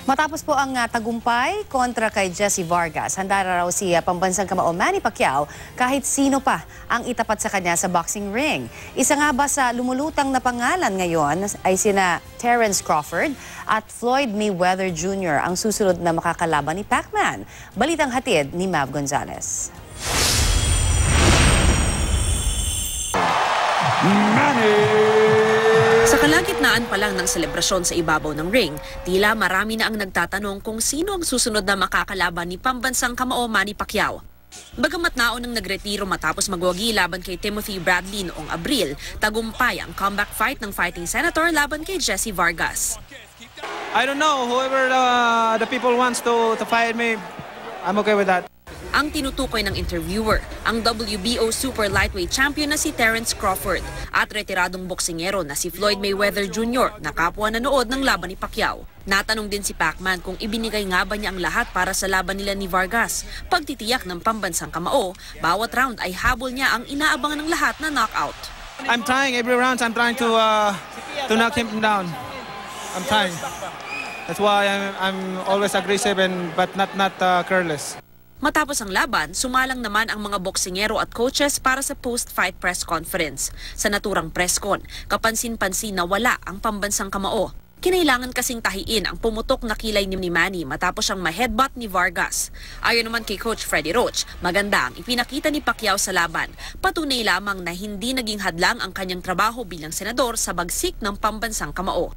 Matapos po ang tagumpay kontra kay Jessie Vargas, handa na raw si pambansang kamao Manny Pacquiao kahit sino pa ang itapat sa kanya sa boxing ring. Isa nga ba sa lumulutang na pangalan ngayon ay sina Terence Crawford at Floyd Mayweather Jr. ang susunod na makakalaban ni Pacman. Balitang hatid ni Mav Gonzalez. Sa kalagitnaan pa lang ng selebrasyon sa ibabaw ng ring, tila marami na ang nagtatanong kung sino ang susunod na makakalaban ni pambansang kamao Manny Pacquiao. Bagamat naon ang nagretiro matapos magwagi laban kay Timothy Bradley noong Abril, tagumpay ang comeback fight ng fighting senator laban kay Jessie Vargas. I don't know, whoever the people wants to fight me, I'm okay with that. Ang tinutukoy ng interviewer, ang WBO super lightweight champion na si Terence Crawford at retiradong boksingero na si Floyd Mayweather Jr. na kapwa nanood ng laban ni Pacquiao. Natanong din si Pacman kung ibinigay nga ba niya ang lahat para sa laban nila ni Vargas. Pagtitiyak ng pambansang kamao, bawat round ay habol niya ang inaabangan ng lahat na knockout. I'm trying every round. I'm trying to knock him down. I'm trying. That's why I'm always aggressive but not careless. Matapos ang laban, sumalang naman ang mga boksingero at coaches para sa post-fight press conference. Sa naturang press con, kapansin-pansin na wala ang pambansang kamao. Kinailangan kasing tahiin ang pumutok na kilay ni Manny matapos siyang ma-headbutt ni Vargas. Ayon naman kay Coach Freddie Roach, maganda ang ipinakita ni Pacquiao sa laban. Patunay lamang na hindi naging hadlang ang kanyang trabaho bilang senador sa bagsik ng pambansang kamao.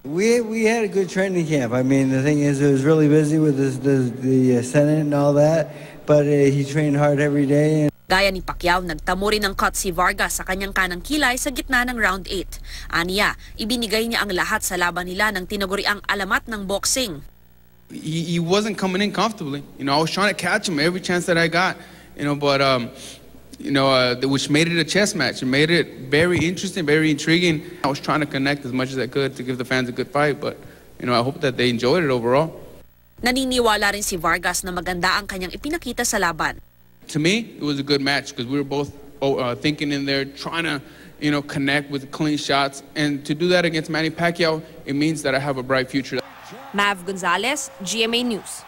We had a good training camp. I mean, the thing is, it was really busy with the Senate and all that, but he trained hard every day. Gaya ni Pacquiao, nagtamo rin ng cut si Vargas sa kanyang kanang kilay sa gitna ng round 8. Aniya, ibinigay niya ang lahat sa laban nila ng tinaguriang alamat ng boxing. He wasn't coming in comfortably. I was trying to catch him every chance that I got. But which made it a chess match. It made it very interesting, very intriguing. I was trying to connect as much as I could to give the fans a good fight, but I hope that they enjoyed it overall. Naniniwala rin si Vargas na maganda ang kanyang ipinakita sa laban. To me, it was a good match because we were both thinking in there, trying to connect with clean shots, and to do that against Manny Pacquiao, it means that I have a bright future. Mav Gonzalez, GMA News.